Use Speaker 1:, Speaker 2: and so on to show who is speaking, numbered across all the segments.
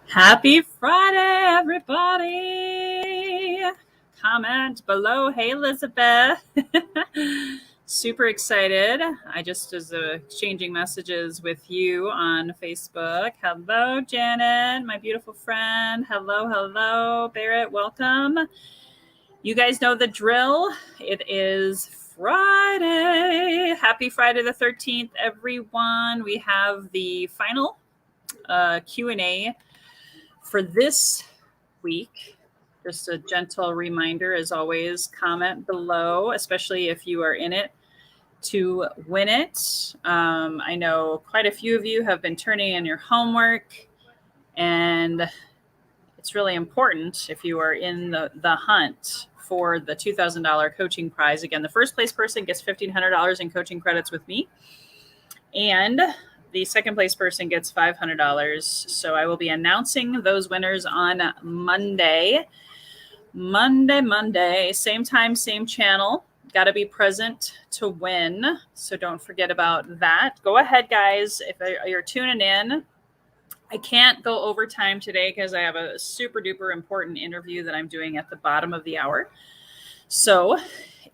Speaker 1: Happy Friday, everybody. Comment below. Hey, Elizabeth. Super excited. I just was exchanging messages with you on Facebook. Hello, Janet, my beautiful friend. Hello, Barrett. Welcome. You guys know the drill. It is Friday. Happy Friday the 13th, everyone. We have the final Q&A for this week. Just a gentle reminder, as always, comment below, especially if you are in it to win it. I know quite a few of you have been turning in your homework, and it's really important if you are in the hunt for the $2,000 coaching prize. Again, the first place person gets $1,500 in coaching credits with me, and the second place person gets $500. So I will be announcing those winners on Monday. Monday, same time, same channel. Got to be present to win. So don't forget about that. Go ahead, guys. If you're tuning in, I can't go over time today because I have a super duper important interview that I'm doing at the bottom of the hour. So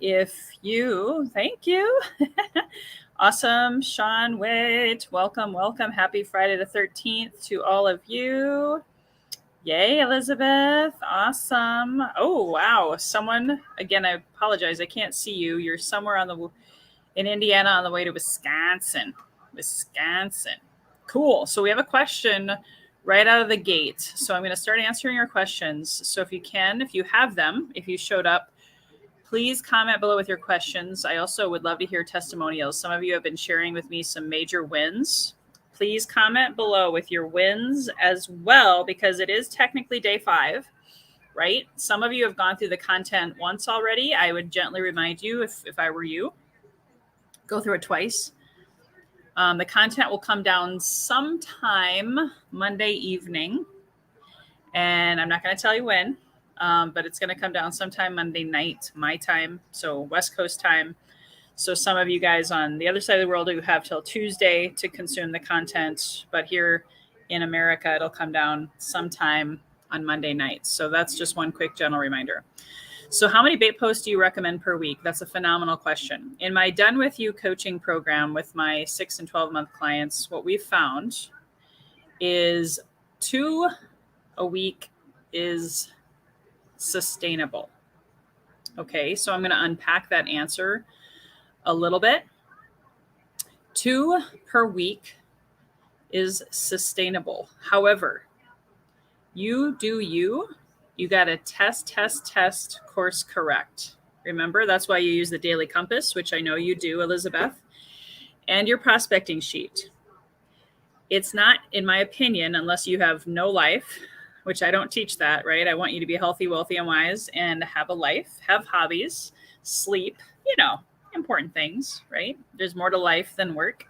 Speaker 1: thank you. Awesome. Sean, wait, welcome. Happy Friday the 13th to all of you. Yay, Elizabeth. Awesome. Oh, wow. Someone, again, I apologize. I can't see you. You're somewhere in Indiana on the way to Wisconsin. Cool. So we have a question right out of the gate. So I'm going to start answering your questions. So if you have them, if you showed up, please comment below with your questions. I also would love to hear testimonials. Some of you have been sharing with me some major wins. Please comment below with your wins as well, because it is technically day 5, right? Some of you have gone through the content once already. I would gently remind you, if I were you, go through it twice. The content will come down sometime Monday evening, and I'm not going to tell you when. But it's going to come down sometime Monday night, my time, so West Coast time. So some of you guys on the other side of the world who have till Tuesday to consume the content, but here in America, it'll come down sometime on Monday night. So that's just one quick general reminder. So how many bait posts do you recommend per week? That's a phenomenal question. In my Done With You coaching program with my 6 and 12-month clients, what we've found is 2 a week is sustainable. Okay, so I'm going to unpack that answer a little bit. 2 per week is sustainable. However, you got to test, course correct. Remember, that's why you use the Daily Compass, which I know you do, Elizabeth, and your prospecting sheet. It's not, in my opinion, unless you have no life, which I don't teach that, right? I want you to be healthy, wealthy, and wise, and have a life, have hobbies, sleep, important things, right? There's more to life than work.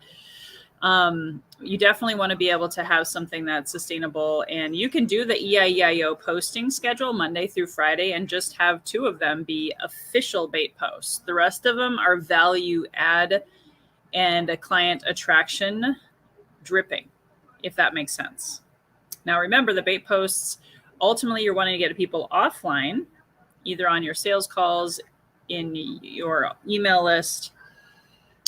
Speaker 1: You definitely want to be able to have something that's sustainable, and you can do the EIEIO posting schedule Monday through Friday and just have 2 of them be official bait posts. The rest of them are value add and a client attraction dripping, if that makes sense. Now, remember, the bait posts, ultimately, you're wanting to get people offline, either on your sales calls, in your email list,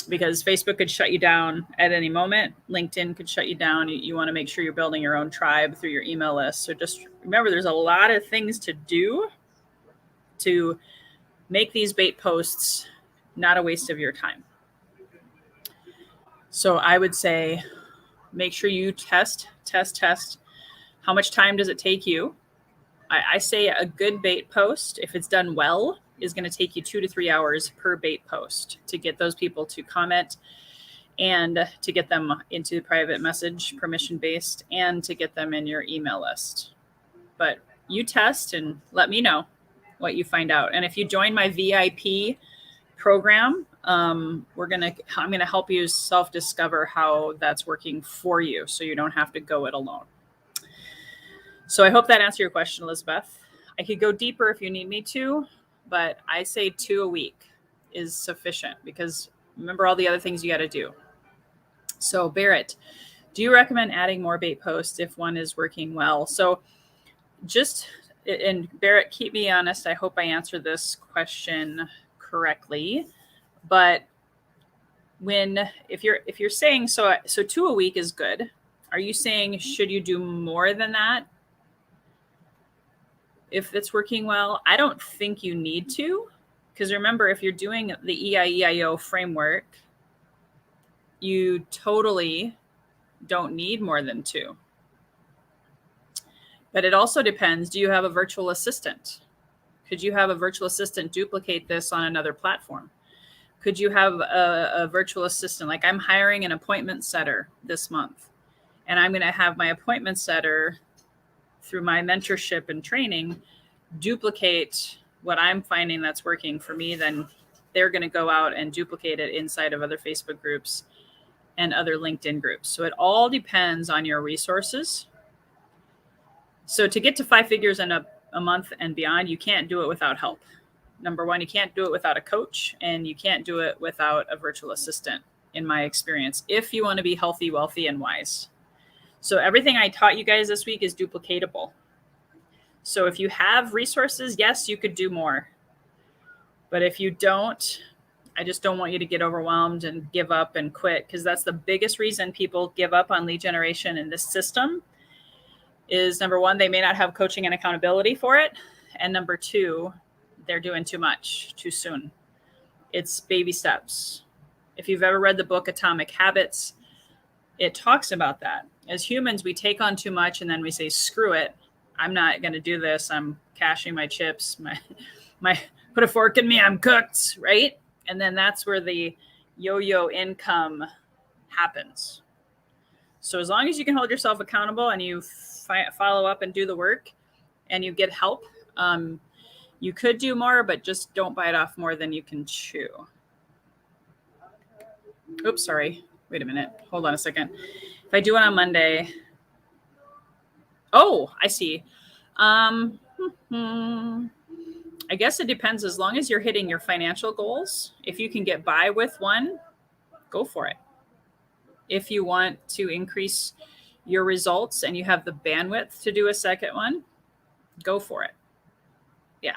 Speaker 1: because Facebook could shut you down at any moment. LinkedIn could shut you down. You want to make sure you're building your own tribe through your email list. So just remember, there's a lot of things to do to make these bait posts not a waste of your time. So I would say, make sure you test. How much time does it take you? I say a good bait post, if it's done well, is going to take you 2 to 3 hours per bait post to get those people to comment and to get them into private message, permission based, and to get them in your email list. But you test and let me know what you find out. And if you join my VIP program, I'm gonna help you self-discover how that's working for you, so you don't have to go it alone. So I hope that answered your question, Elizabeth. I could go deeper if you need me to, but I say 2 a week is sufficient, because remember all the other things you got to do. So Barrett, do you recommend adding more bait posts if one is working well? So and Barrett, keep me honest. I hope I answered this question correctly. But if you're saying so 2 a week is good, are you saying should you do more than that if it's working well? I don't think you need to, because remember, if you're doing the EIEIO framework, you totally don't need more than 2. But it also depends. Do you have a virtual assistant? Could you have a virtual assistant duplicate this on another platform? Could you have a virtual assistant? Like, I'm hiring an appointment setter this month, and I'm going to have my appointment setter, through my mentorship and training, duplicate what I'm finding that's working for me. Then they're going to go out and duplicate it inside of other Facebook groups and other LinkedIn groups. So it all depends on your resources. So to get to 5 figures in a month and beyond, you can't do it without help. Number one, you can't do it without a coach, and you can't do it without a virtual assistant, in my experience, if you want to be healthy, wealthy, and wise. So everything I taught you guys this week is duplicatable. So if you have resources, yes, you could do more. But if you don't, I just don't want you to get overwhelmed and give up and quit, because that's the biggest reason people give up on lead generation in this system. Is number one, they may not have coaching and accountability for it. And number 2, they're doing too much too soon. It's baby steps. If you've ever read the book Atomic Habits, it talks about that. As humans, we take on too much and then we say, screw it. I'm not going to do this. I'm cashing my chips. My put a fork in me. I'm cooked, right? And then that's where the yo-yo income happens. So as long as you can hold yourself accountable and you follow up and do the work and you get help, you could do more, but just don't bite off more than you can chew. Oops, sorry. Wait a minute. Hold on a second. If I do it on Monday. Oh, I see. I guess it depends. As long as you're hitting your financial goals, if you can get by with one, go for it. If you want to increase your results and you have the bandwidth to do a second one, go for it. Yeah,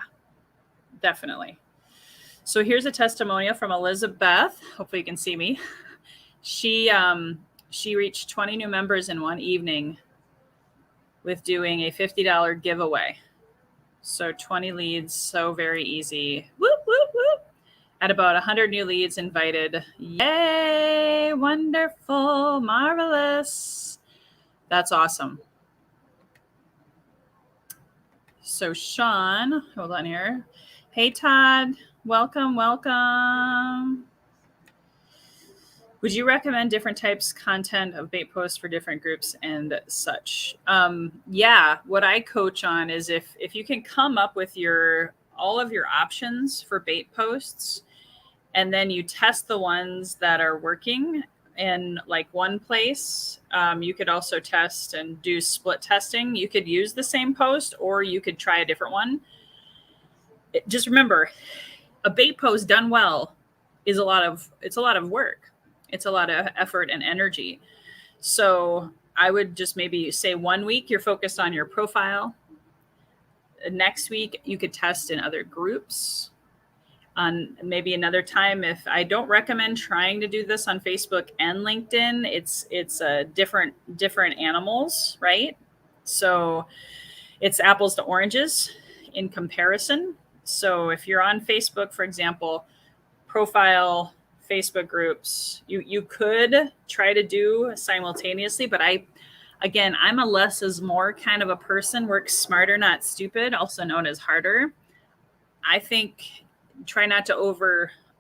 Speaker 1: definitely. So here's a testimonial from Elizabeth. Hopefully you can see me. She reached 20 new members in one evening with doing a $50 giveaway. So 20 leads, so very easy. Whoop, whoop, whoop. At about 100 new leads invited. Yay, wonderful, marvelous. That's awesome. So Sean, hold on here. Hey, Todd, welcome. Would you recommend different types of content of bait posts for different groups and such? Yeah, what I coach on is if you can come up with all of your options for bait posts, and then you test the ones that are working in like one place. You could also test and do split testing. You could use the same post, or you could try a different one. Just remember, a bait post done well is a lot of work. It's a lot of effort and energy. So I would just maybe say 1 week you're focused on your profile. Next week you could test in other groups. On maybe another time, if I don't recommend trying to do this on Facebook and LinkedIn, it's different animals, right? So it's apples to oranges in comparison. So if you're on Facebook, for example, profile, Facebook groups, you could try to do simultaneously, but I'm a less is more kind of a person. Work smarter, not stupid, also known as harder. I think try not to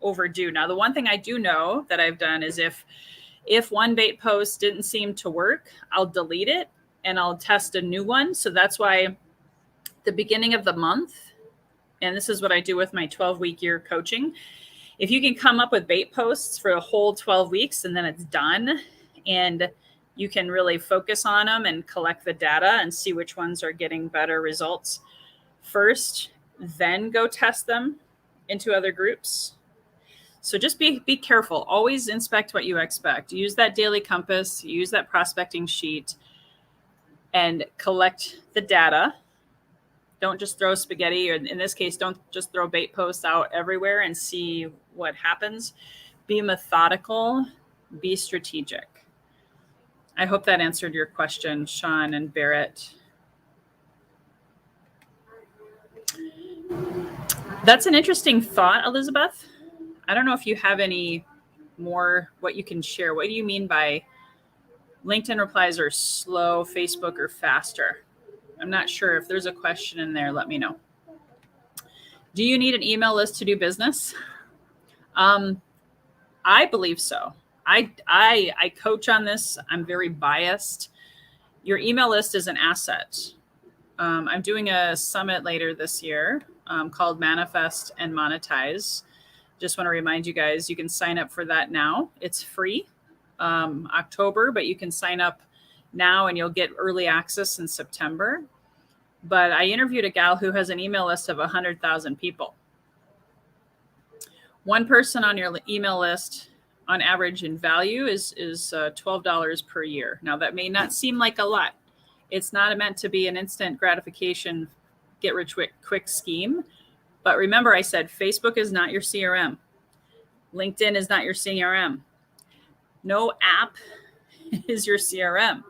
Speaker 1: overdo. Now, the one thing I do know that I've done is if If one bait post didn't seem to work, I'll delete it and I'll test a new one. So that's why the beginning of the month, and this is what I do with my 12-week year coaching, if you can come up with bait posts for a whole 12 weeks and then it's done, and you can really focus on them and collect the data and see which ones are getting better results first, then go test them into other groups. So just be careful. Always inspect what you expect. Use that daily compass, use that prospecting sheet, and collect the data. Don't just throw spaghetti, or in this case, don't just throw bait posts out everywhere and see what happens. Be methodical, be strategic. I hope that answered your question, Sean and Barrett. That's an interesting thought, Elizabeth. I don't know if you have any more what you can share. What do you mean by LinkedIn replies are slow, Facebook or faster? I'm not sure. If there's a question in there, let me know. Do you need an email list to do business? I believe so. I coach on this. I'm very biased. Your email list is an asset. I'm doing a summit later this year called Manifest and Monetize. Just want to remind you guys, you can sign up for that now. It's free, October, but you can sign up now and you'll get early access in September. But I interviewed a gal who has an email list of 100,000 people. One person on your email list on average in value is $12 per year. Now that may not seem like a lot. It's not meant to be an instant gratification, get rich quick scheme. But remember, I said Facebook is not your CRM. LinkedIn is not your CRM. No app is your CRM.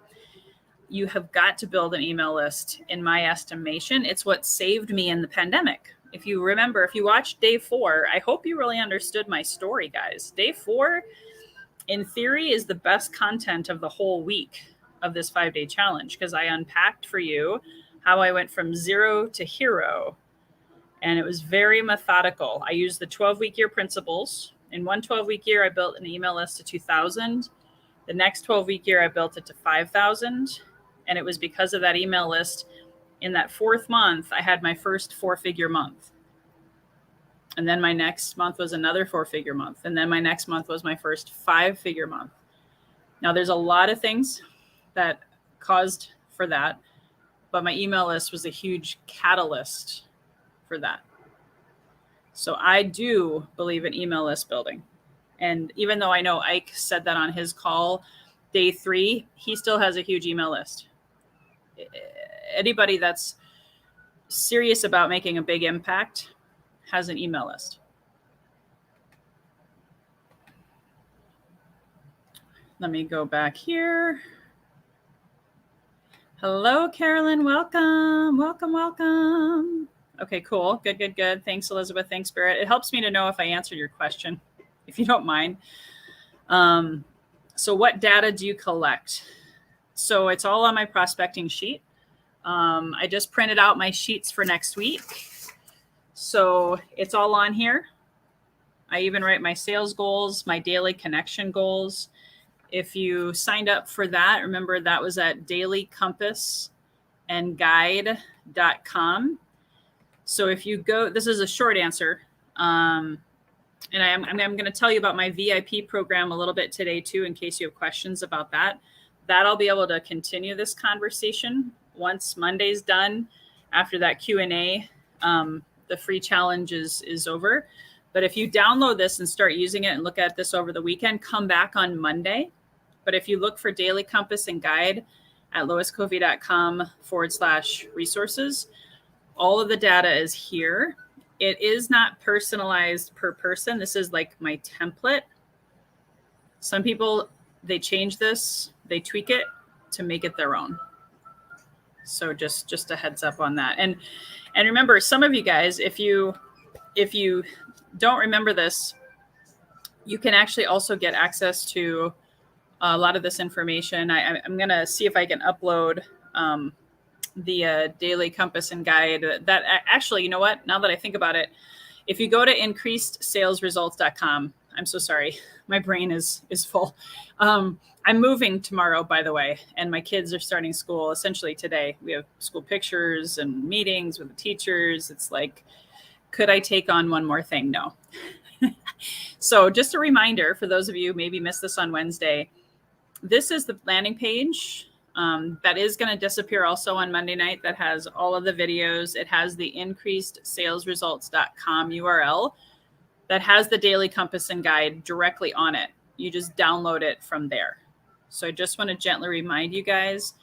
Speaker 1: You have got to build an email list. In my estimation, it's what saved me in the pandemic. If you remember, if you watched day 4, I hope you really understood my story, guys. Day 4, in theory, is the best content of the whole week of this 5-day challenge, because I unpacked for you how I went from 0 to hero. And it was very methodical. I used the 12-week year principles. In one 12-week year, I built an email list to 2,000. The next 12-week year, I built it to 5,000. And it was because of that email list. In that 4th month, I had my first 4-figure month. And then my next month was another 4-figure month. And then my next month was my first 5-figure month. Now, there's a lot of things that caused for that, but my email list was a huge catalyst for that. So I do believe in email list building. And even though I know Ike said that on his call, day 3, he still has a huge email list. Anybody that's serious about making a big impact has an email list. Let me go back here. Hello, Carolyn. Welcome, welcome, welcome. Okay, cool. Good, good, good. Thanks, Elizabeth. Thanks, Barrett. It helps me to know if I answered your question, if you don't mind. So what data do you collect? So it's all on my prospecting sheet. I just printed out my sheets for next week. So it's all on here. I even write my sales goals, my daily connection goals. If you signed up for that, remember that was at dailycompassandguide.com. So if you go, this is a short answer. And I'm going to tell you about my VIP program a little bit today too, in case you have questions about that. That I'll be able to continue this conversation once Monday's done. After that Q&A, the free challenge is over. But if you download this and start using it and look at this over the weekend, come back on Monday. But if you look for Daily Compass and Guide at loiscovey.com/resources, all of the data is here. It is not personalized per person. This is like my template. Some people, they change this, they tweak it to make it their own. So just a heads up on that. And remember, some of you guys, if you don't remember this, you can actually also get access to a lot of this information. I'm going to see if I can upload the Daily Compass and Guide. That actually, you know what? Now that I think about it, if you go to increasedsalesresults.com, I'm so sorry. my brain is full. I'm moving tomorrow, by the way, and my kids are starting school essentially today. We have school pictures and meetings with the teachers. It's like, could I take on one more thing? No. So just a reminder for those of you who maybe missed this on Wednesday, this is the landing page that is going to disappear also on Monday night. That has all of the videos. It has the increasedsalesresults.com URL that has the Daily Compass and Guide directly on it. You just download it from there. So I just want to gently remind you guys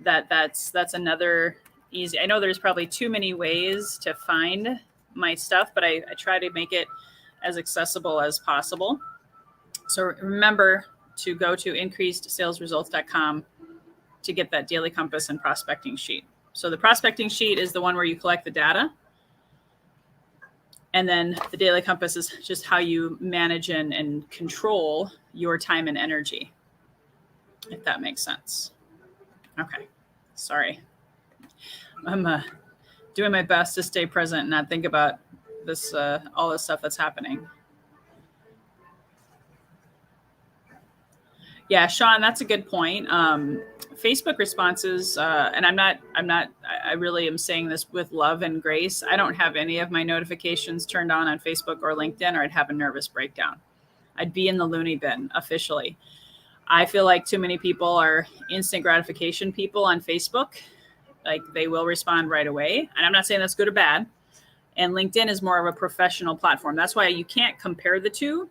Speaker 1: that that's another easy. I know there's probably too many ways to find my stuff, but I try to make it as accessible as possible. So remember to go to increasedsalesresults.com to get that Daily Compass and prospecting sheet. So the prospecting sheet is the one where you collect the data. And then the Daily Compass is just how you manage and control your time and energy, if that makes sense. Okay, sorry. I'm doing my best to stay present and not think about this, all this stuff that's happening. Yeah, Sean, that's a good point. Facebook responses, and I really am saying this with love and grace. I don't have any of my notifications turned on Facebook or LinkedIn, or I'd have a nervous breakdown. I'd be in the loony bin officially. I feel like too many people are instant gratification people on Facebook. Like they will respond right away. And I'm not saying that's good or bad. And LinkedIn is more of a professional platform. That's why you can't compare the two.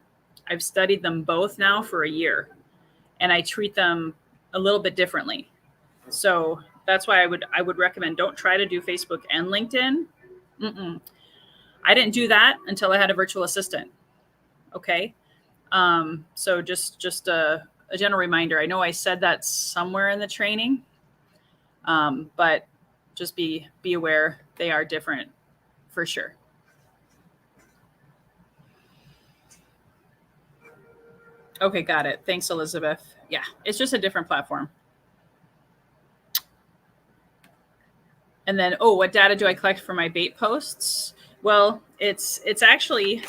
Speaker 1: I've studied them both now for a year, and I treat them a little bit differently. So that's why I would recommend don't try to do Facebook and LinkedIn. I didn't do that until I had a virtual assistant. Okay. So just a general reminder. I know I said that somewhere in the training, but just be aware they are different for sure. Okay, got it. Thanks, Elizabeth. Yeah, it's just a different platform. And then, what data do I collect for my bait posts? Well, it's actually,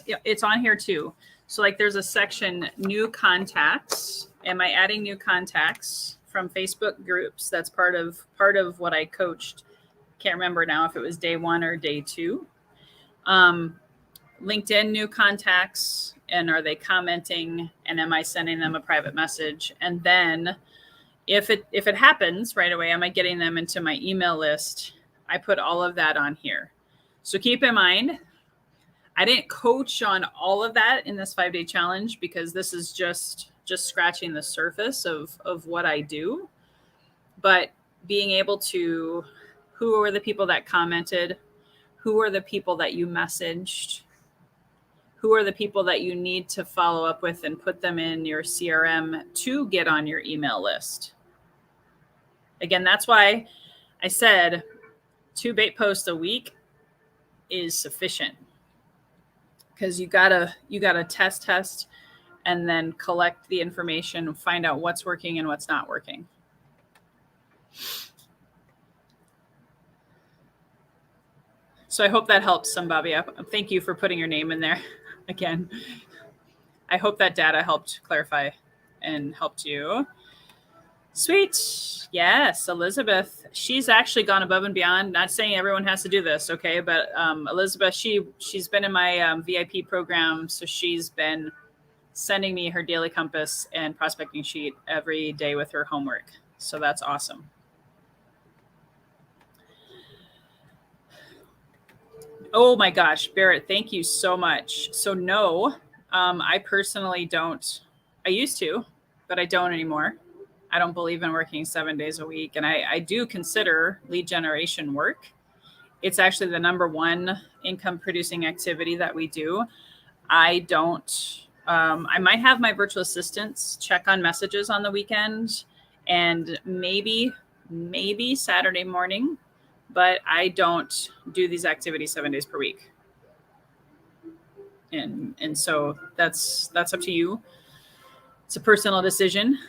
Speaker 1: it's on here too. So like there's a section, new contacts. Am I adding new contacts from Facebook groups? That's part of what I coached. Can't remember now if it was day 1 or day 2. LinkedIn new contacts, and are they commenting, and am I sending them a private message? And then if it happens right away, am I getting them into my email list? I put all of that on here. So keep in mind, I didn't coach on all of that in this 5-day challenge because this is just scratching the surface of what I do. But being able to, who are the people that commented? Who are the people that you messaged? Who are the people that you need to follow up with and put them in your CRM to get on your email list? Again, that's why I said 2 bait posts a week is sufficient, because you gotta test and then collect the information, find out what's working and what's not working. So I hope that helps somebody. Thank you for putting your name in there again. I hope that data helped clarify and helped you. Sweet. Yes, Elizabeth. She's actually gone above and beyond. Not saying everyone has to do this, okay? But Elizabeth, she's been in my VIP program, so she's been sending me her Daily Compass and prospecting sheet every day with her homework. So that's awesome. Oh my gosh, Barrett, thank you so much. So no, I personally don't. I used to, but I don't anymore. I don't believe in working 7 days a week. And I do consider lead generation work. It's actually the number 1 income producing activity that we do. I don't, I might have my virtual assistants check on messages on the weekend and maybe Saturday morning, but I don't do these activities 7 days per week. And so that's up to you. It's a personal decision.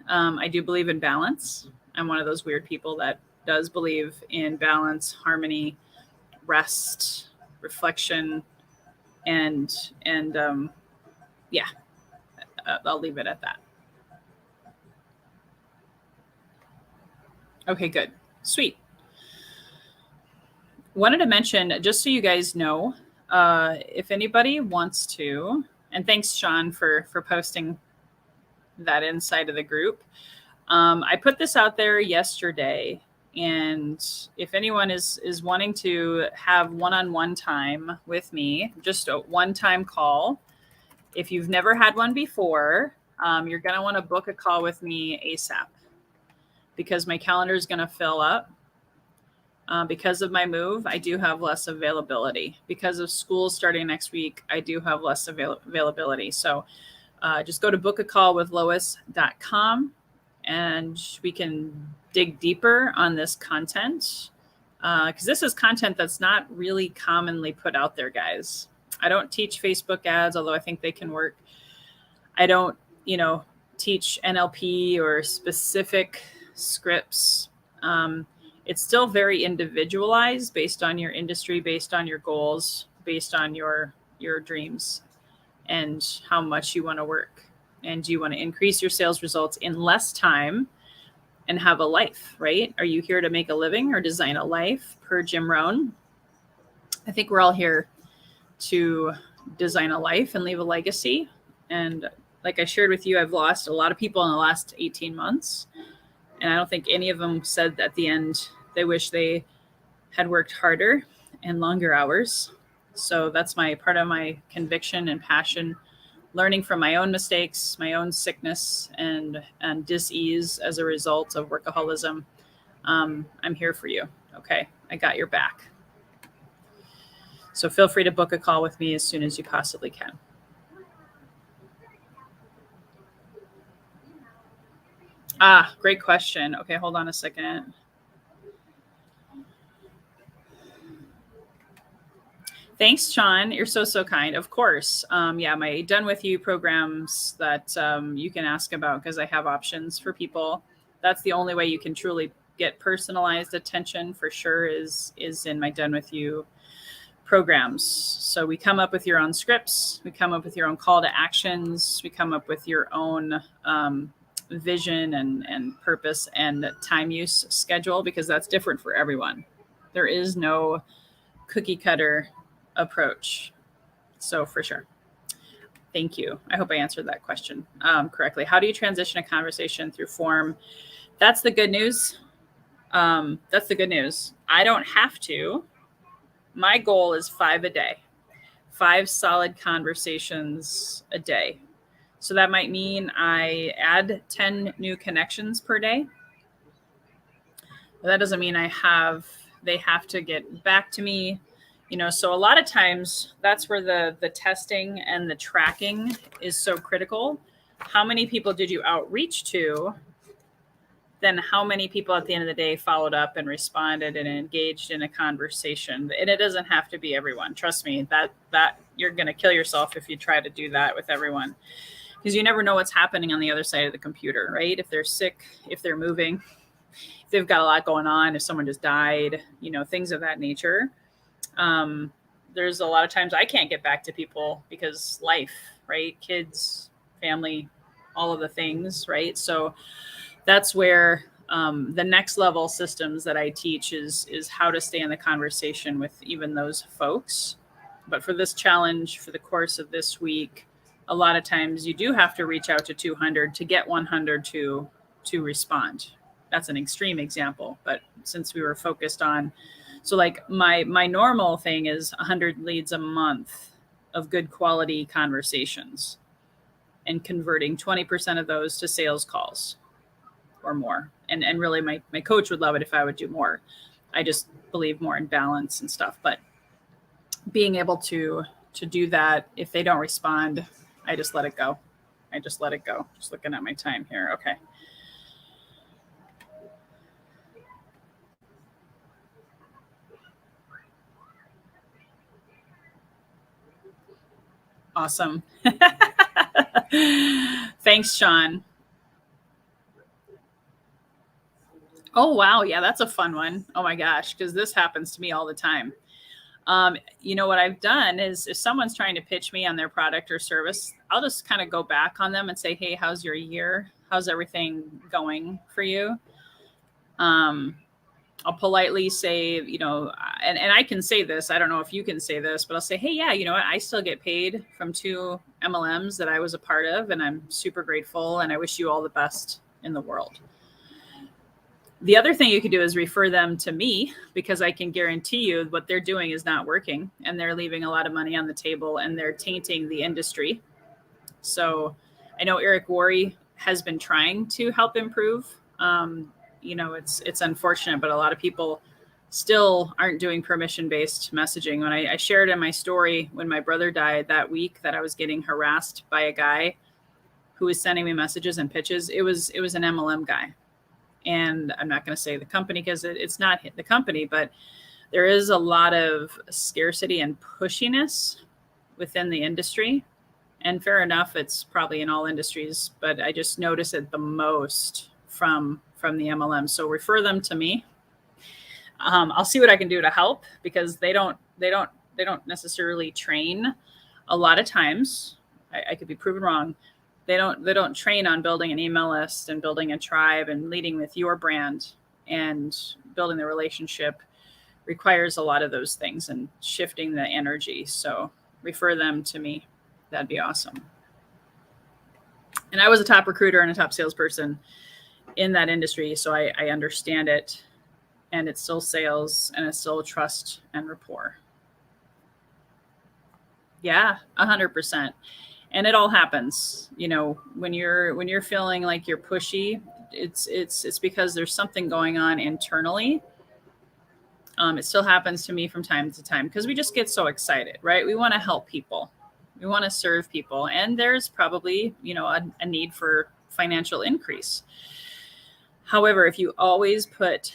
Speaker 1: I do believe in balance. I'm one of those weird people that does believe in balance, harmony, rest, reflection, and yeah, I'll leave it at that. Okay, good. Sweet. Wanted to mention, just so you guys know, if anybody wants to, and thanks, Sean, for posting that inside of the group. I put this out there yesterday, and if anyone is wanting to have one-on-one time with me, just a one-time call, if you've never had one before, you're going to want to book a call with me ASAP, because my calendar is going to fill up. Because of my move, I do have less availability. Because of school starting next week, I do have less availability. So just go to bookacallwithlois.com and we can dig deeper on this content, because this is content that's not really commonly put out there, guys. I don't teach Facebook ads, although I think they can work. I don't, teach NLP or specific scripts. It's still very individualized based on your industry, based on your goals, based on your dreams and how much you want to work. And do you want to increase your sales results in less time and have a life, right? Are you here to make a living or design a life per Jim Rohn? I think we're all here to design a life and leave a legacy. And like I shared with you, I've lost a lot of people in the last 18 months. And I don't think any of them said at the end they wish they had worked harder and longer hours. So that's part of my conviction and passion, learning from my own mistakes, my own sickness and dis-ease as a result of workaholism. I'm here for you. Okay, I got your back. So feel free to book a call with me as soon as you possibly can. Great question. Okay, hold on a second. Thanks, Sean. You're so kind. Of course. My Done With You programs that you can ask about, because I have options for people. That's the only way you can truly get personalized attention for sure is in my Done With You programs. So we come up with your own scripts. We come up with your own call to actions. We come up with your own vision and purpose and time use schedule, because that's different for everyone. There is no cookie cutter approach. So for sure. Thank you. I hope I answered that question correctly. How do you transition a conversation through form? That's the good news. I don't have to. My goal is 5 a day, 5 solid conversations a day. So that might mean I add 10 new connections per day. But that doesn't mean they have to get back to me. So a lot of times that's where the testing and the tracking is so critical. How many people did you outreach to? Then how many people at the end of the day followed up and responded and engaged in a conversation? And it doesn't have to be everyone. Trust me, that you're going to kill yourself if you try to do that with everyone, because you never know what's happening on the other side of the computer, right? If they're sick, if they're moving, if they've got a lot going on, if someone just died, things of that nature. There's a lot of times I can't get back to people because life, right? Kids, family, all of the things, right? So that's where the next level systems that I teach is how to stay in the conversation with even those folks. But for this challenge, for the course of this week, a lot of times you do have to reach out to 200 to get 100 to respond. That's an extreme example, but since we were focused on, so like my normal thing is 100 leads a month of good quality conversations and converting 20% of those to sales calls or more. And really my coach would love it if I would do more. I just believe more in balance and stuff, but being able to do that, if they don't respond, I just let it go. Just looking at my time here. Okay. Awesome. Thanks, Sean. Oh, wow. Yeah, that's a fun one. Oh my gosh, because this happens to me all the time. What I've done is if someone's trying to pitch me on their product or service, I'll just kind of go back on them and say, hey, how's your year? How's everything going for you? I'll politely say, and I can say this, I don't know if you can say this, but I'll say, hey, yeah, you know what? I still get paid from 2 MLMs that I was a part of, and I'm super grateful, and I wish you all the best in the world. The other thing you could do is refer them to me, because I can guarantee you what they're doing is not working, and they're leaving a lot of money on the table, and they're tainting the industry. So I know Eric Worre has been trying to help improve. It's unfortunate, but a lot of people still aren't doing permission-based messaging. When I shared in my story when my brother died that week that I was getting harassed by a guy who was sending me messages and pitches, it was an MLM guy. And I'm not going to say the company because it's not the company, but there is a lot of scarcity and pushiness within the industry. And fair enough, it's probably in all industries, but I just notice it the most from the MLM. So refer them to me. I'll see what I can do to help, because they don't necessarily train. A lot of times, I could be proven wrong. They don't train on building an email list and building a tribe and leading with your brand, and building the relationship requires a lot of those things and shifting the energy. So refer them to me. That'd be awesome. And I was a top recruiter and a top salesperson in that industry, so I understand it, and it's still sales, and it's still trust and rapport. Yeah, 100%. And it all happens, when you're feeling like you're pushy, it's because there's something going on internally. It still happens to me from time to time, because we just get so excited, right? We want to help people. We want to serve people. And there's probably, a need for financial increase. However, if you always put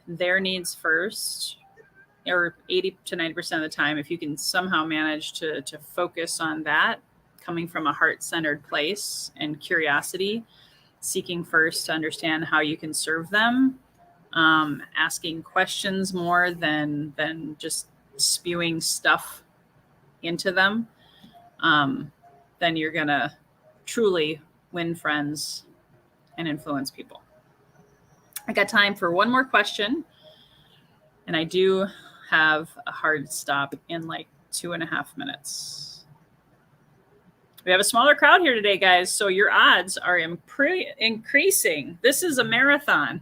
Speaker 1: their needs first, or 80 to 90% of the time, if you can somehow manage to focus on that, coming from a heart-centered place and curiosity, seeking first to understand how you can serve them, asking questions more than just spewing stuff into them, then you're going to truly win friends and influence people. I got time for one more question, and I do have a hard stop in like 2.5 minutes. We have a smaller crowd here today, guys, so your odds are increasing. This is a marathon.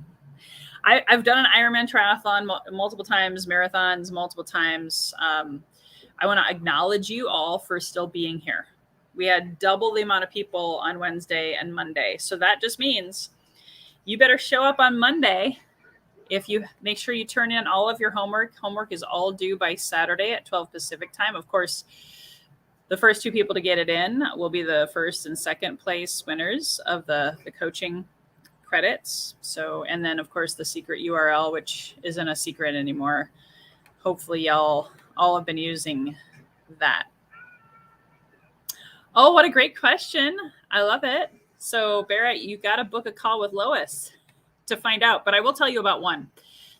Speaker 1: I've done an Ironman triathlon multiple times, marathons multiple times. I want to acknowledge you all for still being here. We had double the amount of people on Wednesday and Monday, so that just means you better show up on Monday. If you make sure you turn in all of your homework is all due by Saturday at 12 Pacific time. Of course, the first 2 people to get it in will be the first and second place winners of the coaching credits. So, and then of course the secret URL, which isn't a secret anymore. Hopefully y'all all have been using that. Oh, what a great question. I love it. So Barrett, you got to book a call with Lois to find out, but I will tell you about one.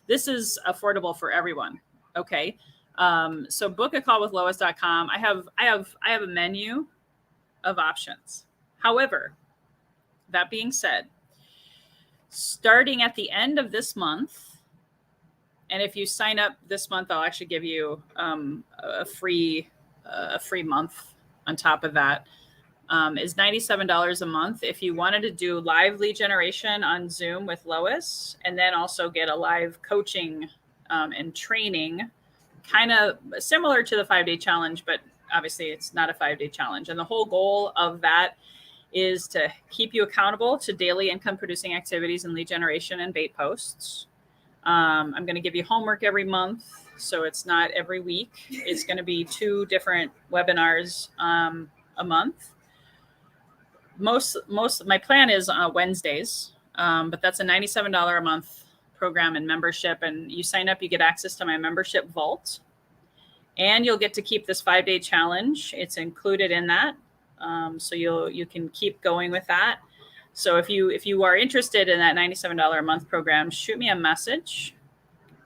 Speaker 1: This is affordable for everyone. Okay. So book a call with Lois.com. I have a menu of options. However, that being said, starting at the end of this month, and if you sign up this month, I'll actually give you a free month on top of that. Is $97 a month. If you wanted to do live lead generation on Zoom with Lois, and then also get a live coaching and training, kind of similar to the 5-day challenge, but obviously it's not a 5-day challenge. And the whole goal of that is to keep you accountable to daily income producing activities and lead generation and bait posts. I'm going to give you homework every month, so it's not every week. It's going to be 2 different webinars a month. Most my plan is Wednesdays, but that's a $97 a month program and membership. And you sign up, you get access to my membership vault, and you'll get to keep this 5-day challenge. It's included in that, so you can keep going with that. So if you are interested in that $97 a month program, shoot me a message,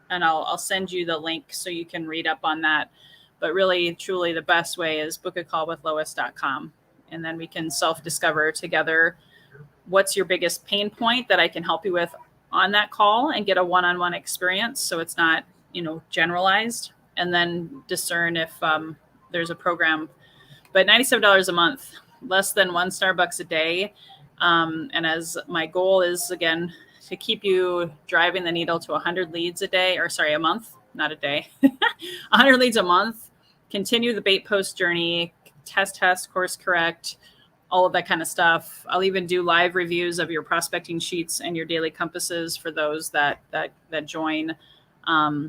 Speaker 1: and I'll send you the link so you can read up on that. But really, truly, the best way is book a call with Lois.com. and then we can self-discover together what's your biggest pain point that I can help you with on that call and get a one-on-one experience so it's not, generalized, and then discern if there's a program. But $97 a month, less than one Starbucks a day. And as my goal is, again, to keep you driving the needle to 100 leads a month, not a day, 100 leads a month, continue the bait post journey, test, course correct, all of that kind of stuff. I'll even do live reviews of your prospecting sheets and your daily compasses for those that join.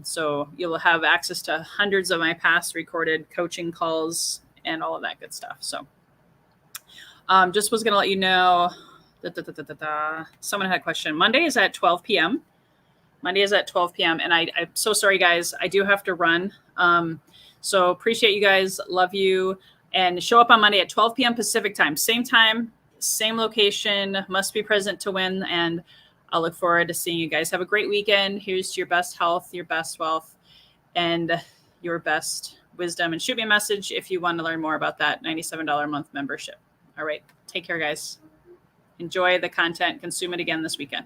Speaker 1: So you'll have access to hundreds of my past recorded coaching calls and all of that good stuff. So just was going to let you know someone had a question. Monday is at 12 p.m. And I'm so sorry, guys. I do have to run. So appreciate you guys. Love you. And show up on Monday at 12 p.m. Pacific time. Same time, same location. Must be present to win. And I'll look forward to seeing you guys. Have a great weekend. Here's to your best health, your best wealth, and your best wisdom. And shoot me a message if you want to learn more about that $97 a month membership. All right. Take care, guys. Enjoy the content. Consume it again this weekend.